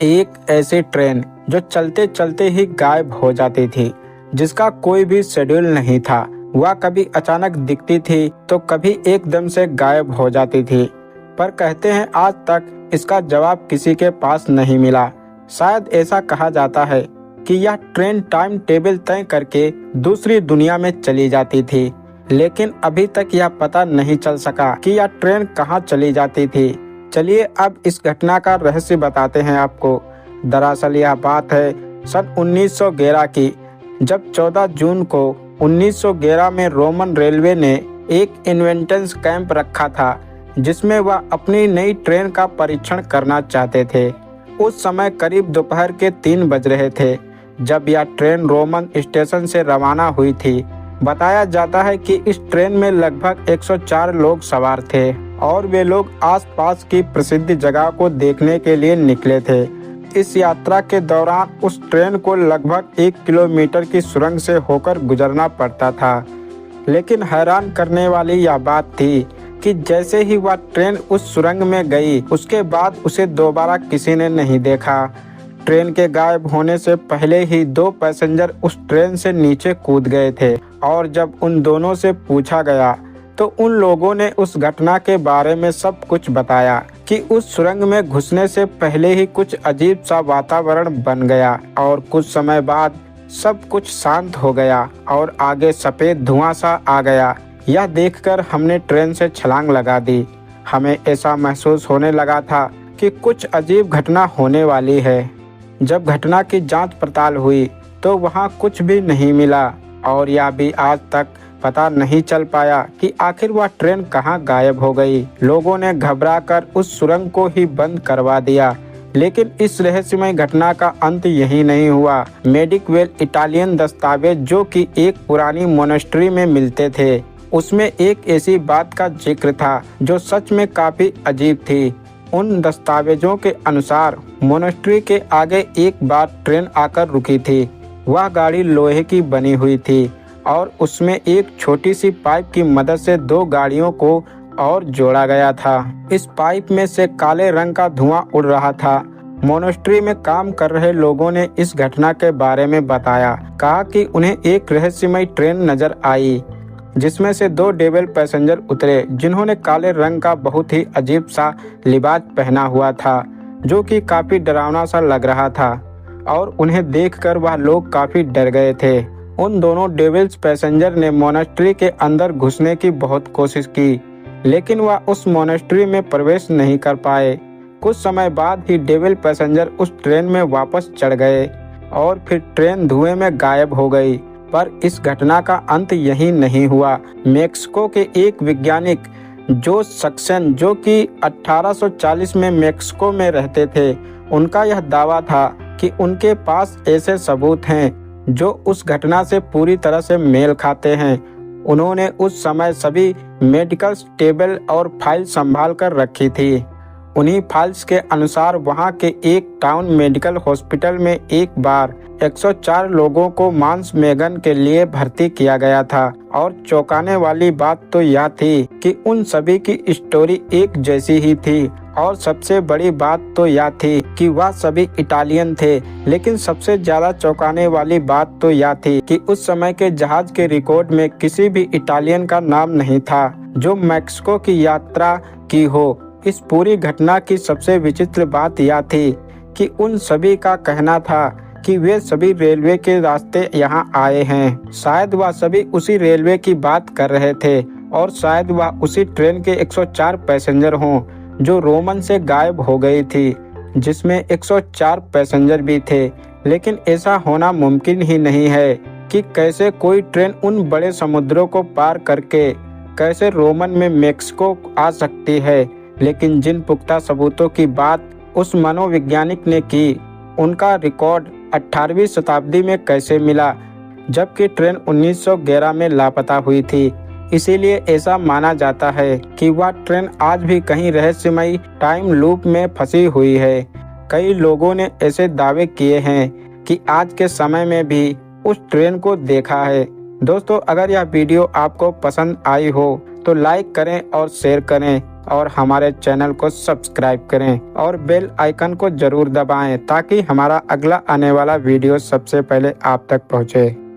एक ऐसी ट्रेन जो चलते चलते ही गायब हो जाती थी, जिसका कोई भी शेड्यूल नहीं था। वह कभी अचानक दिखती थी तो कभी एकदम से गायब हो जाती थी। पर कहते हैं आज तक इसका जवाब किसी के पास नहीं मिला। शायद ऐसा कहा जाता है कि यह ट्रेन टाइम टेबल तय करके दूसरी दुनिया में चली जाती थी, लेकिन अभी तक यह पता नहीं चल सका कि यह ट्रेन कहाँ चली जाती थी। चलिए अब इस घटना का रहस्य बताते हैं आपको। दरअसल यह बात है सन 1911 की, जब 14 जून को 1911 में रोमन रेलवे ने एक इन्वेंटेंस कैंप रखा था, जिसमें वह अपनी नई ट्रेन का परीक्षण करना चाहते थे। उस समय करीब दोपहर के 3 बज रहे थे जब यह ट्रेन रोमन स्टेशन से रवाना हुई थी। बताया जाता है कि इस ट्रेन में लगभग 104 लोग सवार थे और वे लोग आसपास की प्रसिद्ध जगह को देखने के लिए निकले थे। इस यात्रा के दौरान उस ट्रेन को लगभग 1 किलोमीटर की सुरंग से होकर गुजरना पड़ता था। लेकिन हैरान करने वाली यह बात थी कि जैसे ही वह ट्रेन उस सुरंग में गई, उसके बाद उसे दोबारा किसी ने नहीं देखा। ट्रेन के गायब होने से पहले ही 2 पैसेंजर उस ट्रेन से नीचे कूद गए थे और जब उन दोनों से पूछा गया तो उन लोगों ने उस घटना के बारे में सब कुछ बताया कि उस सुरंग में घुसने से पहले ही कुछ अजीब सा वातावरण बन गया और कुछ समय बाद सब कुछ शांत हो गया और आगे सफ़ेद धुआं सा आ गया। यह देखकर हमने ट्रेन से छलांग लगा दी। हमें ऐसा महसूस होने लगा था कि कुछ अजीब घटना होने वाली है। जब घटना की जांच पड़ताल हुई तो वहां कुछ भी नहीं मिला और यह भी आज तक पता नहीं चल पाया कि आखिर वह ट्रेन कहां गायब हो गई। लोगों ने घबराकर उस सुरंग को ही बंद करवा दिया। लेकिन इस रहस्यमय घटना का अंत यही नहीं हुआ। मेडिकवेल इटालियन दस्तावेज जो कि एक पुरानी मोनेस्ट्री में मिलते थे, उसमें एक ऐसी बात का जिक्र था जो सच में काफी अजीब थी। उन दस्तावेजों के अनुसार मोनेस्ट्री के आगे एक बार ट्रेन आकर रुकी थी। वह गाड़ी लोहे की बनी हुई थी और उसमें एक छोटी सी पाइप की मदद से 2 गाड़ियों को और जोड़ा गया था। इस पाइप में से काले रंग का धुआं उड़ रहा था। मोनेस्ट्री में काम कर रहे लोगों ने इस घटना के बारे में बताया। कहा कि उन्हें एक रहस्यमय ट्रेन नजर आई जिसमें से 2 डेविल पैसेंजर उतरे, जिन्होंने काले रंग का बहुत ही अजीब सा लिबास पहना हुआ था जो कि काफी डरावना सा लग रहा था और उन्हें देखकर वह लोग काफी डर गए थे। उन दोनों डेविल्स पैसेंजर ने मोनेस्ट्री के अंदर घुसने की बहुत कोशिश की, लेकिन वह उस मोनेस्ट्री में प्रवेश नहीं कर पाए। कुछ समय बाद ही डेविल पैसेंजर उस ट्रेन में वापस चढ़ गए और फिर ट्रेन धुएं में गायब हो गई। पर इस घटना का अंत यही नहीं हुआ। मेक्सिको के एक वैज्ञानिक जो सक्सेन, जो कि 1840 में मेक्सिको में रहते थे, उनका यह दावा था कि उनके पास ऐसे सबूत हैं जो उस घटना से पूरी तरह से मेल खाते हैं। उन्होंने उस समय सभी मेडिकल टेबल और फाइल संभाल कर रखी थी। उन्हीं फाइल्स के अनुसार वहां के एक टाउन मेडिकल हॉस्पिटल में एक बार 104 लोगों को मांस मैगन के लिए भर्ती किया गया था और चौंकाने वाली बात तो यह थी कि उन सभी की स्टोरी एक जैसी ही थी और सबसे बड़ी बात तो यह थी कि वह सभी इटालियन थे। लेकिन सबसे ज्यादा चौंकाने वाली बात तो यह थी कि उस समय के जहाज के रिकॉर्ड में किसी भी इटालियन का नाम नहीं था जो मैक्सिको की यात्रा की हो। इस पूरी घटना की सबसे विचित्र बात यह थी कि उन सभी का कहना था कि वे सभी रेलवे के रास्ते यहाँ आए हैं। शायद वह सभी उसी रेलवे की बात कर रहे थे और शायद वह उसी ट्रेन के 104 पैसेंजर हों जो रोमन से गायब हो गई थी, जिसमें 104 पैसेंजर भी थे। लेकिन ऐसा होना मुमकिन ही नहीं है कि कैसे कोई ट्रेन उन बड़े समुद्रों को पार करके कैसे रोमन में मेक्सिको आ सकती है। लेकिन जिन पुख्ता सबूतों की बात उस मनोवैज्ञानिक ने की, उनका रिकॉर्ड 18वीं शताब्दी में कैसे मिला, जबकि ट्रेन 1911 में लापता हुई थी। इसीलिए ऐसा माना जाता है कि वह ट्रेन आज भी कहीं रहस्यमय टाइम लूप में फंसी हुई है। कई लोगों ने ऐसे दावे किए हैं कि आज के समय में भी उस ट्रेन को देखा है। दोस्तों, अगर यह वीडियो आपको पसंद आई हो तो लाइक करें और शेयर करें और हमारे चैनल को सब्सक्राइब करें और बेल आइकन को जरूर दबाएं ताकि हमारा अगला आने वाला वीडियो सबसे पहले आप तक पहुंचे।